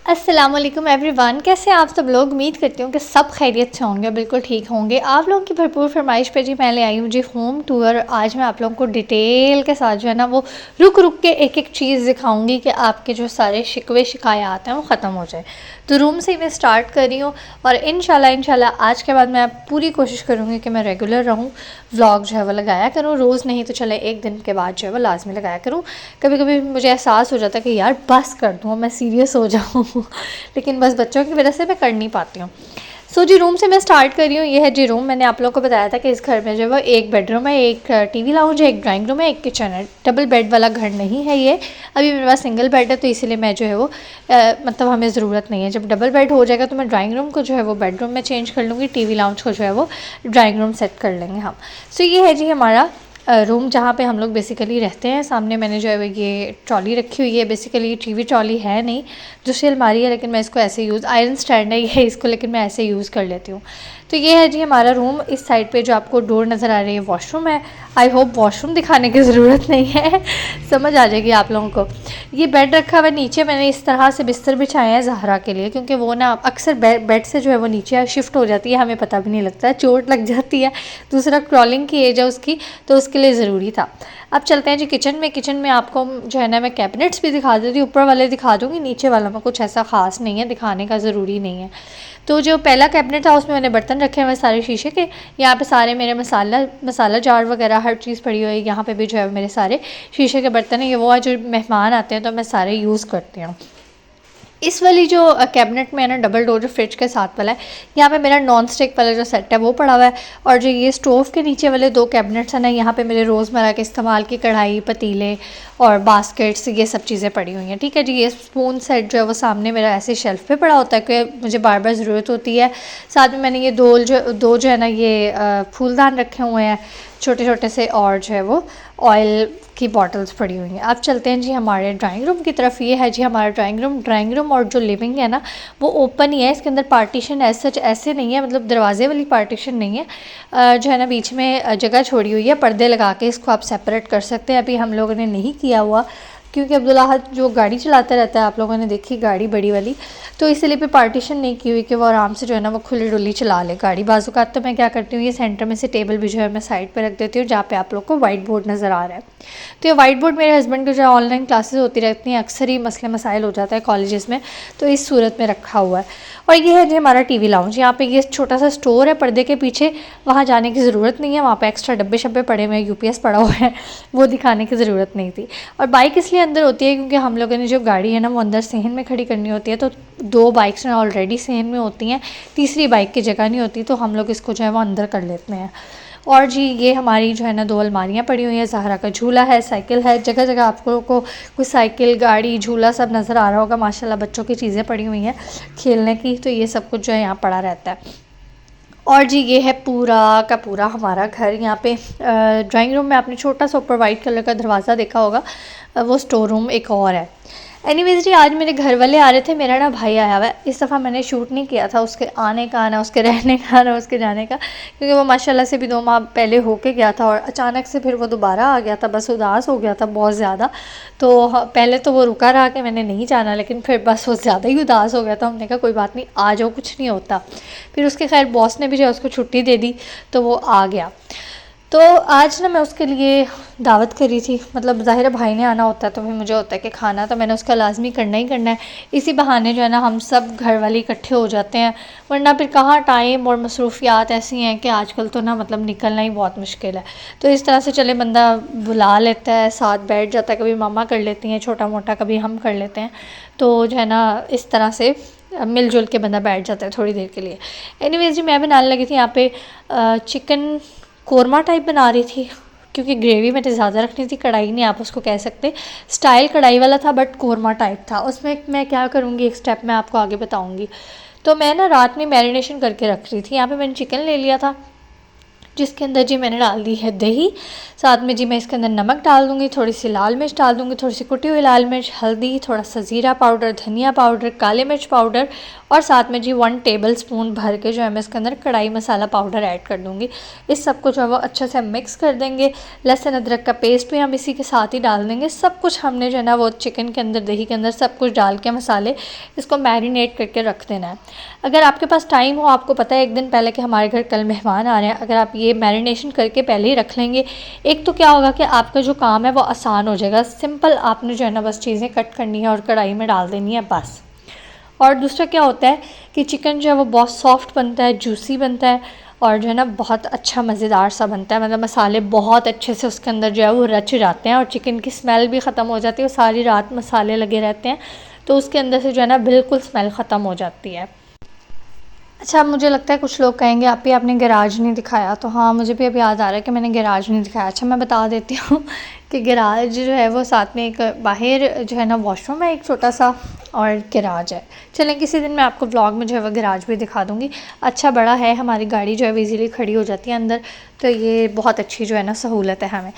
अस्सलाम वालेकुम एवरीवन। कैसे आप सब लोग? उम्मीद करती हूँ कि सब खैरियत से होंगे, बिल्कुल ठीक होंगे। आप लोगों की भरपूर फरमाइश पे जी मैं ले आई हूँ जी होम टूर। आज मैं आप लोगों को डिटेल के साथ जो है ना वो रुक रुक के एक एक चीज़ दिखाऊंगी कि आपके जो सारे शिकवे शिकायत हैं वो ख़त्म हो जाए। तो रूम से ही मैं स्टार्ट कर रही हूँ और इंशाल्लाह आज के बाद मैं पूरी कोशिश करूँगी कि मैं रेगुलर रहूँ, व्लॉग जो है वो लगाया करूँ रोज़, नहीं तो चले एक दिन के बाद जो है वो लाजमी लगाया करूँ। कभी कभी मुझे एहसास हो जाता है कि यार बस कर दूँ, मैं सीरियस हो जाऊँ लेकिन बस बच्चों की वजह से मैं कर नहीं पाती हूँ। सो जी रूम से मैं स्टार्ट कर रही हूँ। ये है जी रूम। मैंने आप लोगों को बताया था कि इस घर में जो है वो एक बेडरूम है, एक टीवी लाउंज है, एक ड्राइंग रूम है, एक किचन है। डबल बेड वाला घर नहीं है ये। अभी मेरे पास सिंगल बेड है तो इसीलिए मैं जो है वो मतलब हमें ज़रूरत नहीं है। जब डबल बेड हो जाएगा तो मैं ड्राइंग रूम को जो है वो बेडरूम में चेंज कर लूँगी, टीवी लाउंज को जो है वो ड्राइंग रूम सेट कर लेंगे हम। सो ये है जी हमारा रूम जहाँ पे हम लोग बेसिकली रहते हैं। सामने मैंने जो है ये ट्रॉली रखी हुई है। बेसिकली टीवी ट्रॉली है नहीं, दूसरी अलमारी है, लेकिन मैं इसको ऐसे यूज़, आयरन स्टैंड है ये इसको, लेकिन मैं ऐसे यूज़ कर लेती हूँ। तो ये है जी हमारा रूम। इस साइड पे जो आपको डोर नज़र आ रही है वॉशरूम है। आई होप वॉशरूम दिखाने की ज़रूरत नहीं है समझ आ जाएगी आप लोगों को। ये बेड रखा हुआ है नीचे। मैंने इस तरह से बिस्तर बिछाए हैं ज़हरा के लिए, क्योंकि वो ना अक्सर बेड से जो है वो नीचे शिफ्ट हो जाती है, हमें पता भी नहीं लगता है, चोट लग जाती है। दूसरा क्रॉलिंग की एज है उसकी, तो उसके लिए ज़रूरी था। अब चलते हैं जी किचन में। किचन में आपको जो है ना मैं कैबिनेट्स भी दिखा देती हूँ, ऊपर वाले दिखा दूँगी, नीचे वाला में कुछ ऐसा ख़ास नहीं है, दिखाने का ज़रूरी नहीं है। तो जो पहला कैबिनेट था उसमें मैंने बर्तन रखे हुए सारे शीशे के। यहाँ पे सारे मेरे मसाला जार वगैरह हर चीज़ पड़ी हुई है। यहाँ पे भी जो है मेरे सारे शीशे के बर्तन है। ये वो जो मेहमान आते हैं तो मैं सारे यूज़ करती हूँ। इस वाली जो कैबिनेट में है ना डबल डोर जो फ्रिज के साथ वाला है, यहाँ पे मेरा नॉन स्टिक वाला जो सेट है वो पड़ा हुआ है। और जो ये स्टोव के नीचे वाले दो कैबिनेट्स हैं ना, यहाँ पे मेरे रोज़मर्रा के इस्तेमाल की कढ़ाई, पतीले और बास्केट्स, ये सब चीज़ें पड़ी हुई हैं। ठीक है जी। ये स्पून सेट जो है वो सामने मेरा ऐसे शेल्फ पे पड़ा होता है कि मुझे बार बार ज़रूरत होती है। साथ में मैंने ये दो जो है ना ये फूलदान रखे हुए हैं छोटे छोटे से, और जो है वो ऑयल की बॉटल्स पड़ी हुई हैं। अब चलते हैं जी हमारे ड्राइंग रूम की तरफ। ये है जी हमारा ड्राइंग रूम और जो लिविंग है ना वो ओपन ही है। इसके अंदर पार्टीशन सच ऐसे नहीं है, मतलब दरवाजे वाली पार्टीशन नहीं है। जो है ना बीच में जगह छोड़ी हुई है, पर्दे लगा के इसको आप सेपरेट कर सकते हैं। अभी हम लोगों ने नहीं किया हुआ, क्योंकि अब्दुल्लाह जो गाड़ी चलाता रहता है, आप लोगों ने देखी गाड़ी बड़ी वाली, तो इसलिए भी पार्टीशन नहीं की हुई कि वो आराम से जो है ना वो खुली डुली चला ले गाड़ी। बाज़-औक़ात तो मैं क्या करती हूँ, ये सेंटर में से टेबल भी जो है मैं साइड पे रख देती हूँ, जहाँ पे आप लोग को वाइट बोर्ड नज़र आ रहा है। तो ये वाइट बोर्ड मेरे हस्बैंड की जो ऑनलाइन क्लासेस होती रहती हैं, अक्सर ही मसले मसाइल हो जाता है कॉलेजेस में, तो इस सूरत में रखा हुआ है। और ये है जी हमारा टीवी लाउंज। यहाँ पे ये छोटा सा स्टोर है पर्दे के पीछे, वहाँ जाने की ज़रूरत नहीं है। वहाँ पे एक्स्ट्रा डब्बे शब्बे पड़े हुए हैं, यूपीएस पड़ा हुआ है, वो दिखाने की ज़रूरत नहीं थी। और बाइक इसलिए अंदर होती है क्योंकि हम लोगों ने जो गाड़ी है ना वो अंदर सहन में खड़ी करनी होती है, तो दो बाइक्स ना ऑलरेडी सहन में होती हैं, तीसरी बाइक की जगह नहीं होती, तो हम लोग इसको जो है वो अंदर कर लेते हैं। और जी ये हमारी जो है ना दो अलमारियाँ पड़ी हुई हैं, ज़हरा का झूला है, साइकिल है, जगह जगह आपको कोई साइकिल, गाड़ी, झूला सब नज़र आ रहा होगा। माशाल्लाह बच्चों की चीज़ें पड़ी हुई हैं खेलने की, तो ये सब कुछ जो है यहाँ पड़ा रहता है। और जी ये है पूरा का पूरा हमारा घर। यहाँ पे ड्राइंग रूम में आपने छोटा सा ऊपर वाइट कलर का दरवाज़ा देखा होगा, वो स्टोर रूम एक और है। एनीवेज जी आज मेरे घर वाले आ रहे थे, मेरा ना भाई आया हुआ है। इस दफ़ा मैंने शूट नहीं किया था उसके आने का, ना उसके रहने का, ना उसके जाने का, क्योंकि वो माशाल्लाह से भी 2 माह पहले होके गया था और अचानक से फिर वो दोबारा आ गया था। बस उदास हो गया था बहुत ज़्यादा। तो पहले तो वो रुका रहा कि मैंने नहीं जाना, लेकिन फिर बस वो ज़्यादा ही उदास हो गया था। हमने कहा कोई बात नहीं, आ जाओ, कुछ नहीं होता। फिर उसके खैर बॉस ने भी जो है उसको छुट्टी दे दी, तो वो आ गया। तो आज ना मैं उसके लिए दावत करी थी, मतलब ज़ाहिर है भाई ने आना होता है तो फिर मुझे होता है कि खाना तो मैंने उसका लाजमी करना ही करना है। इसी बहाने जो है ना हम सब घर वाले इकट्ठे हो जाते हैं, वरना फिर कहाँ टाइम और मसरूफियात ऐसी हैं कि आजकल तो ना मतलब निकलना ही बहुत मुश्किल है। तो इस तरह से चले बंदा बुला लेता है, साथ बैठ जाता है, कभी मामा कर लेती हैं छोटा मोटा, कभी हम कर लेते हैं, तो जो है ना इस तरह से मिलजुल के बंदा बैठ जाता है थोड़ी देर के लिए। एनीवेज जी मैं बनाने लगी थी यहाँ पे चिकन कोरमा टाइप बना रही थी, क्योंकि ग्रेवी मैंने ज़्यादा रखनी थी। कढ़ाई नहीं आप उसको कह सकते, स्टाइल कढ़ाई वाला था बट कोरमा टाइप था। उसमें मैं क्या करूँगी एक स्टेप मैं आपको आगे बताऊँगी। तो मैं ना रात में मैरिनेशन करके रख रही थी। यहाँ पे मैंने चिकन ले लिया था, जिसके अंदर जी मैंने डाल दी है दही। साथ में जी मैं इसके अंदर नमक डाल दूँगी, थोड़ी सी लाल मिर्च डाल दूँगी, थोड़ी सी कुटी हुई लाल मिर्च, हल्दी, थोड़ा सा ज़ीरा पाउडर, धनिया पाउडर, काले मिर्च पाउडर और साथ में जी 1 टेबल स्पून भर के जो है मैं इसके अंदर कढ़ाई मसाला पाउडर ऐड कर दूँगी। इस सब को जो है वो अच्छे से मिक्स कर देंगे। लहसुन अदरक का पेस्ट भी हम इसी के साथ ही डाल देंगे। सब कुछ हमने जो है ना वो चिकन के अंदर, दही के अंदर सब कुछ डाल के मसाले इसको मैरिनेट करके रख देना है। अगर आपके पास टाइम हो, आपको पता है एक दिन पहले कि हमारे घर कल मेहमान आ रहे हैं, अगर आप ये मैरिनेशन करके पहले ही रख लेंगे, एक तो क्या होगा कि आपका जो काम है वो आसान हो जाएगा। सिंपल आपने जो है ना बस चीज़ें कट करनी है और कढ़ाई में डाल देनी है बस। और दूसरा क्या होता है कि चिकन जो है वो बहुत सॉफ्ट बनता है, जूसी बनता है और जो है ना बहुत अच्छा मज़ेदार सा बनता है। मतलब मसाले बहुत अच्छे से उसके अंदर जो है वो रच जाते हैं और चिकन की स्मेल भी ख़त्म हो जाती है। सारी रात मसाले लगे रहते हैं तो उसके अंदर से जो है ना बिल्कुल स्मेल ख़त्म हो जाती है। अच्छा, मुझे लगता है कुछ लोग कहेंगे आप ही आपने गैराज नहीं दिखाया, तो हाँ मुझे भी अभी याद आ रहा है कि मैंने गैराज नहीं दिखाया। अच्छा, मैं बता देती हूँ कि गैराज जो है वो साथ में एक बाहर जो है ना वॉशरूम है एक छोटा सा और गैराज है। चलें किसी दिन मैं आपको व्लॉग में जो है वो गैराज भी दिखा दूँगी। अच्छा बड़ा है, हमारी गाड़ी जो है वो ईज़िली खड़ी हो जाती है अंदर, तो ये बहुत अच्छी जो है ना सहूलत है हमें।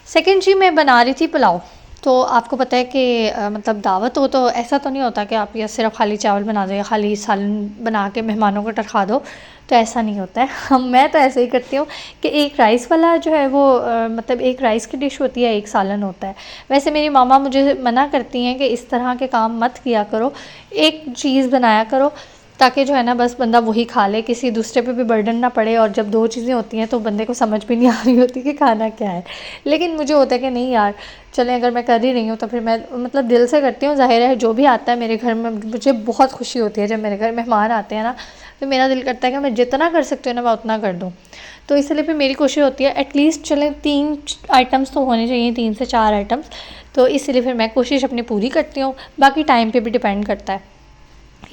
सेकंड जी, मैं बना रही थी पुलाव। तो आपको पता है कि मतलब दावत हो तो ऐसा तो नहीं होता कि आप या सिर्फ खाली चावल बना दो या खाली सालन बना के मेहमानों को टरखा दो, तो ऐसा नहीं होता है। मैं तो ऐसे ही करती हूँ कि एक राइस वाला जो है वो मतलब एक राइस की डिश होती है, एक सालन होता है। वैसे मेरी मामा मुझे मना करती हैं कि इस तरह के काम मत किया करो, एक चीज़ बनाया करो ताकि जो है ना बस बंदा वही खा ले, किसी दूसरे पे भी बर्डन ना पड़े। और जब 2 चीज़ें होती हैं तो बंदे को समझ भी नहीं आ रही होती कि खाना क्या है। लेकिन मुझे होता है कि नहीं यार, चलें अगर मैं कर ही रही हूँ तो फिर मैं मतलब दिल से करती हूँ। ज़ाहिर है जो भी आता है मेरे घर में मुझे बहुत खुशी होती है जब मेरे घर मेहमान आते हैं ना, तो मेरा दिल करता है कि मैं जितना कर सकती हूँ ना मैं उतना कर दूँ। तो इसलिए फिर मेरी कोशिश होती है एटलीस्ट चलें 3 आइटम्स तो होने चाहिए, 3 से 4 आइटम्स। तो इसलिए फिर मैं कोशिश अपनी पूरी करती हूँ, बाकी टाइम पे भी डिपेंड करता है।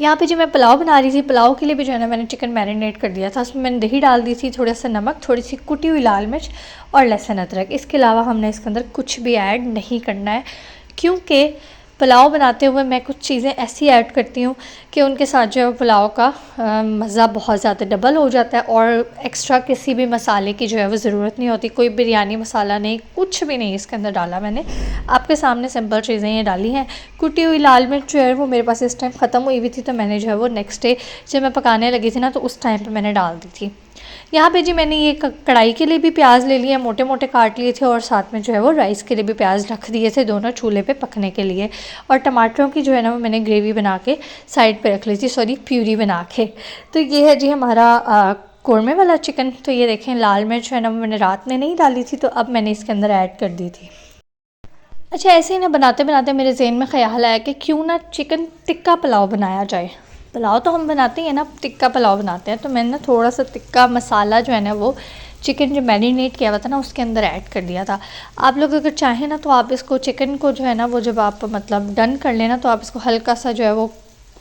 यहाँ पे जो मैं पुलाव बना रही थी, पुलाव के लिए भी जो है ना मैंने चिकन मैरिनेट कर दिया था। उसमें मैंने दही डाल दी थी, थोड़ा सा नमक, थोड़ी सी कुटी हुई लाल मिर्च और लहसुन अदरक। इसके अलावा हमने इसके अंदर कुछ भी ऐड नहीं करना है, क्योंकि पुलाव बनाते हुए मैं कुछ चीज़ें ऐसी ऐड करती हूँ कि उनके साथ जो है पुलाव का मज़ा बहुत ज़्यादा डबल हो जाता है। और एक्स्ट्रा किसी भी मसाले की जो है वो ज़रूरत नहीं होती, कोई बिरयानी मसाला नहीं, कुछ भी नहीं इसके अंदर डाला मैंने। आपके सामने सिंपल चीज़ें ये डाली हैं। कुटी हुई लाल मिर्च जो है वो मेरे पास इस टाइम ख़त्म हुई हुई थी, तो मैंने जो है वो नेक्स्ट डे जब मैं पकाने लगी थी ना तो उस टाइम पर मैंने डाल दी थी। यहाँ पे जी मैंने ये कढ़ाई के लिए भी प्याज ले लिए, मोटे मोटे काट लिए थे, और साथ में जो है वो राइस के लिए भी प्याज रख दिए थे दोनों चूल्हे पे पकने के लिए। और टमाटरों की जो है ना वो मैंने ग्रेवी बना के साइड पे रख ली थी, सॉरी प्यूरी बना के। तो ये है जी हमारा कोरमे वाला चिकन। तो ये देखें लाल मिर्च है ना मैंने रात में नहीं डाली थी, तो अब मैंने इसके अंदर ऐड कर दी थी। अच्छा, ऐसे ही ना बनाते बनाते मेरे जहन में ख़्याल आया कि क्यों ना चिकन टिक्का पुलाव बनाया जाए। पुलाव तो हम बनाते ही हैं ना, टिक्का पुलाव बनाते हैं। तो मैंने ना थोड़ा सा टिक्का मसाला जो है ना वो चिकन जो मैरिनेट किया हुआ था ना उसके अंदर ऐड कर दिया था। आप लोग अगर चाहें ना तो आप इसको चिकन को जो है ना वो जब आप मतलब डन कर लेना तो आप इसको हल्का सा जो है वो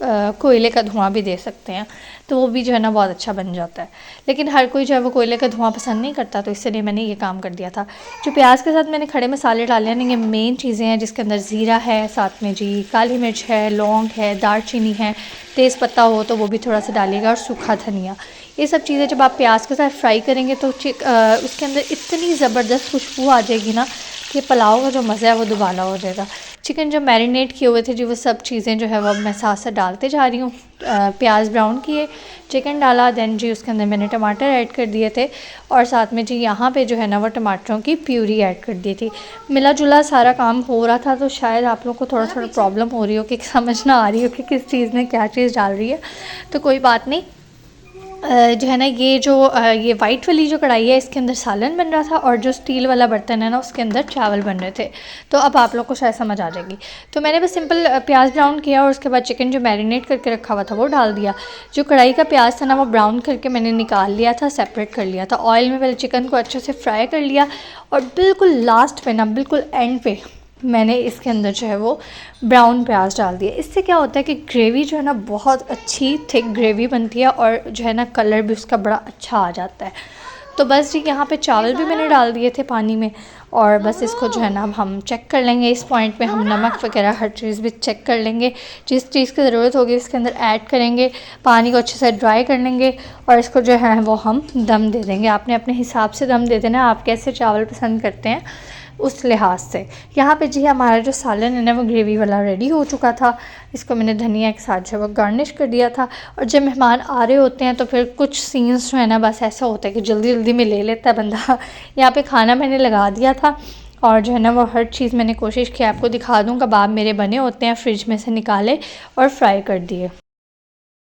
कोयले का धुआं भी दे सकते हैं, तो वो भी जो है ना बहुत अच्छा बन जाता है। लेकिन हर कोई जो है वो कोयले का धुआं पसंद नहीं करता, तो इसलिए मैंने ये काम कर दिया था। जो प्याज के साथ मैंने खड़े मसाले डाले हैं, ये मेन चीज़ें हैं जिसके अंदर ज़ीरा है, साथ में जी काली मिर्च है, लौंग है, दालचीनी है, तेज़पत्ता हो तो वो भी थोड़ा सा डालिएगा, और सूखा धनिया। ये सब चीज़ें जब आप प्याज के साथ फ्राई करेंगे तो उसके अंदर इतनी ज़बरदस्त खुशबू आ जाएगी ना कि पुलाव का जो मज़ा है वो दुबारा हो जाएगा। चिकन जो मैरिनेट किए हुए थे जी वो सब चीज़ें जो है वो मैं साथ साथ डालते जा रही हूँ। प्याज ब्राउन किए, चिकन डाला, देन जी उसके अंदर मैंने टमाटर ऐड कर दिए थे, और साथ में जी यहाँ पे जो है ना वो टमाटरों की प्यूरी ऐड कर दी थी। मिला जुला सारा काम हो रहा था, तो शायद आप लोग को थोड़ा थोड़ा प्रॉब्लम हो रही हो कि समझ ना आ रही हो कि किस चीज़ में क्या चीज़ डाल रही है, तो कोई बात नहीं। जो है ना ये वाइट वाली जो कढ़ाई है इसके अंदर सालन बन रहा था, और जो स्टील वाला बर्तन है ना उसके अंदर चावल बन रहे थे। तो अब आप लोग को शायद समझ आ जाएगी। तो मैंने बस सिंपल प्याज ब्राउन किया और उसके बाद चिकन जो मैरिनेट करके रखा हुआ था वो डाल दिया। जो कढ़ाई का प्याज था ना वो ब्राउन करके मैंने निकाल लिया था, सेपरेट कर लिया था। ऑयल में पहले चिकन को अच्छे से फ्राई कर लिया, और बिल्कुल लास्ट पे ना बिल्कुल एंड पे मैंने इसके अंदर जो है वो ब्राउन प्याज डाल दिया। इससे क्या होता है कि ग्रेवी जो है ना बहुत अच्छी थिक ग्रेवी बनती है, और जो है ना कलर भी उसका बड़ा अच्छा आ जाता है। तो बस जी यहाँ पे चावल भी मैंने डाल दिए थे पानी में, और बस इसको जो है ना हम चेक कर लेंगे। इस पॉइंट पे हम नमक वगैरह हर चीज़ भी चेक कर लेंगे, जिस चीज़ की ज़रूरत होगी इसके अंदर ऐड करेंगे, पानी को अच्छे से ड्राई कर लेंगे, और इसको जो है वो हम दम दे देंगे। आपने अपने हिसाब से दम दे देना, आप कैसे चावल पसंद करते हैं। उस लिहाज से। यहाँ पे जी हमारा जो सालन है ना वो ग्रेवी वाला रेडी हो चुका था। इसको मैंने धनिया के साथ जो है वो गार्निश कर दिया था। और जब मेहमान आ रहे होते हैं तो फिर कुछ सीन्स जो है ना बस ऐसा होता है कि जल्दी जल्दी में ले लेता है बंदा। यहाँ पे खाना मैंने लगा दिया था और जो है ना वो हर चीज़ मैंने कोशिश की आपको दिखा दूँ। कबाब मेरे बने होते हैं, फ्रिज में से निकाले और फ्राई कर दिए।